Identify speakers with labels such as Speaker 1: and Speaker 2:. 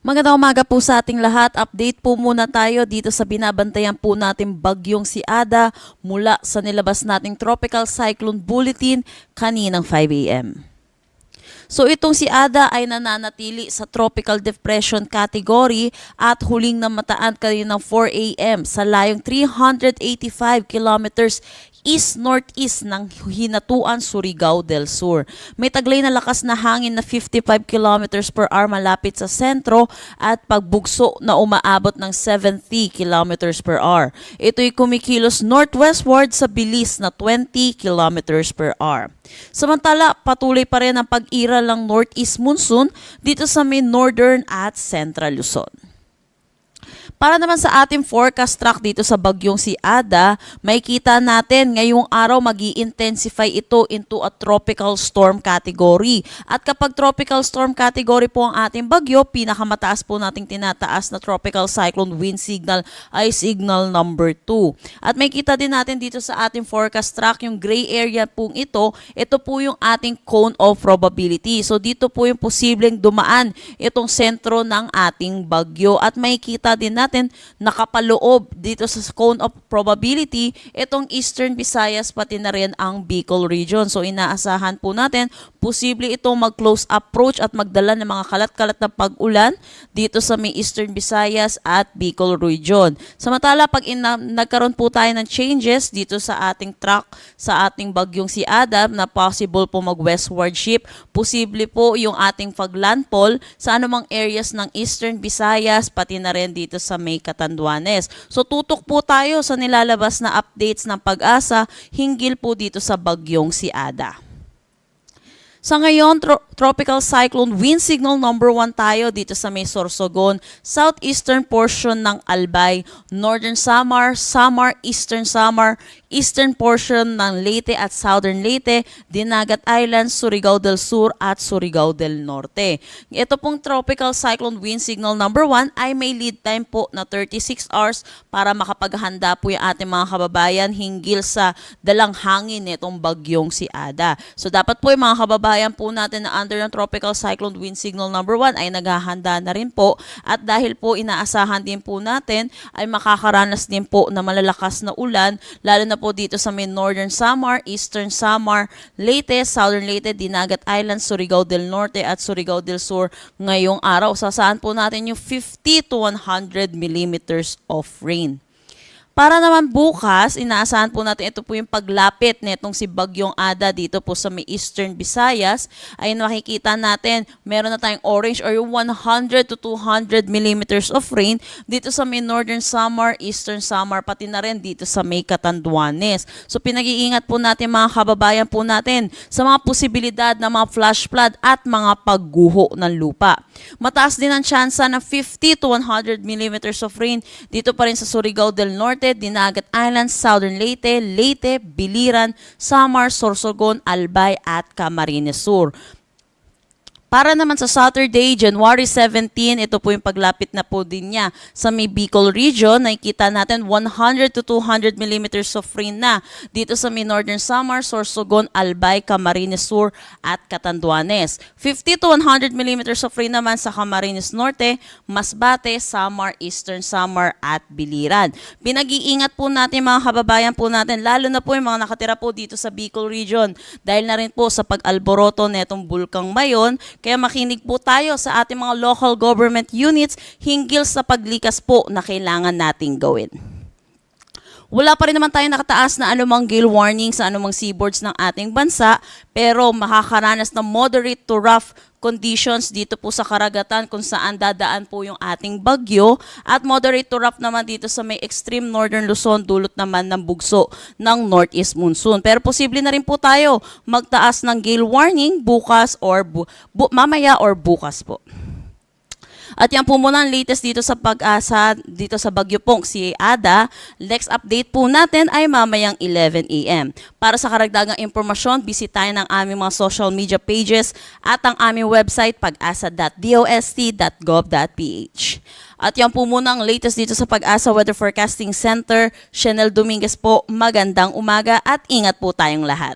Speaker 1: Magandang umaga po sa ating lahat. Update po muna tayo dito sa binabantayan po nating bagyong si Ada mula sa nilabas nating Tropical Cyclone Bulletin kaninang 5 a.m. So itong si Ada ay nananatili sa Tropical Depression category at huling namataan kaninang 4 a.m. sa layong 385 kilometers east-northeast ng Hinatuan, Surigao del Sur. May taglay na lakas na hangin na 55 kilometers per hour malapit sa sentro at pagbugso na umaabot ng 70 kilometers per hour. Ito'y kumikilos northwestward sa bilis na 20 kilometers per hour. Samantala, patuloy pa rin ang pag-iral ng northeast monsoon dito sa may northern at central Luzon. Para naman sa ating forecast track dito sa bagyong si Ada, may kita natin ngayong araw mag-i-intensify ito into a tropical storm category. At kapag tropical storm category po ang ating bagyo, pinakamataas po nating tinataas na tropical cyclone wind signal ay signal number 2. At may kita din natin dito sa ating forecast track yung gray area pong ito po yung ating cone of probability. So dito po yung posibleng dumaan itong sentro ng ating bagyo. At may kita din natin nakapaloob dito sa cone of probability itong Eastern Visayas pati na rin ang Bicol region. So inaasahan po natin posible itong mag-close approach at magdala ng mga kalat-kalat na pag-ulan dito sa may Eastern Visayas at Bicol region. Samantala pag nagkaroon po tayo ng changes dito sa ating track sa ating bagyong si Ada na possible po mag-westward shift, posible po yung ating paglandfall sa anumang areas ng Eastern Visayas pati na rin dito sa may Catanduanes. So tutok po tayo sa nilalabas na updates ng Pag-asa hinggil po dito sa bagyong si Ada. Sa ngayon, tropical cyclone wind signal number 1 tayo dito sa may Sorsogon, southeastern portion ng Albay, northern Samar, eastern Samar, eastern portion ng Leyte at southern Leyte, Dinagat Islands, Surigao del Sur at Surigao del Norte. Ito pong tropical cyclone wind signal number 1 ay may lead time po na 36 hours para makapaghanda po yung ating mga kababayan hinggil sa dalang hangin nitong bagyong si Ada. So dapat po yung mga kababayan po natin na under ng tropical cyclone wind signal number 1 ay naghahanda na rin po at dahil po inaasahan din po natin ay makakaranas din po na malalakas na ulan lalo na po dito sa may northern Samar, eastern Samar, Leyte, southern Leyte, Dinagat Islands, Surigao del Norte at Surigao del Sur ngayong araw. Sasaan po natin yung 50 to 100 millimeters of rain. Para naman bukas, inaasahan po natin ito po yung paglapit nitong si Bagyong Ada dito po sa may Eastern Visayas. Ay makikita natin, meron na tayong orange or yung 100 to 200 millimeters of rain dito sa may Northern Samar, Eastern Samar, pati na rin dito sa may Catanduanes. So pinag-iingat po natin mga kababayan po natin sa mga posibilidad ng mga flash flood at mga pagguho ng lupa. Mataas din ang tsansa na 50 to 100 millimeters of rain dito pa rin sa Surigao del Norte, Dinagat Islands, Southern Leyte, Biliran, Samar, Sorsogon, Albay at Camarines Sur. Para naman sa Saturday, January 17, ito po yung paglapit na po din niya sa may Bicol region. Nakikita natin 100 to 200 millimeters of rain na dito sa may Northern Samar, Sorsogon, Albay, Camarines Sur at Catanduanes. 50 to 100 millimeters of rain naman sa Camarines Norte, Masbate, Samar, Eastern Samar at Biliran. Pinag-iingat po natin mga kababayan po natin, lalo na po yung mga nakatira po dito sa Bicol region dahil na rin po sa pag-alboroto netong Bulkang Mayon. Kaya makinig po tayo sa ating mga local government units hinggil sa paglikas po na kailangan nating gawin. Wala pa rin naman tayo nakataas na anumang gale warning sa anumang seaboards ng ating bansa, pero makakaranas ng moderate to rough conditions dito po sa karagatan kung saan dadaan po yung ating bagyo at moderate to rough naman dito sa may extreme northern Luzon dulot naman ng bugso ng northeast monsoon. Pero posible na rin po tayo magtaas ng gale warning bukas or mamaya or bukas po. At yan po muna ang latest dito sa Pag-asa, dito sa bagyo pong si Ada. Next update po natin ay mamayang 11 a.m. Para sa karagdagang impormasyon, bisitahin ang aming mga social media pages at ang aming website pag-asa.dost.gov.ph. At yan po muna ang latest dito sa Pag-asa Weather Forecasting Center. Chanel Dominguez po, magandang umaga at ingat po tayong lahat.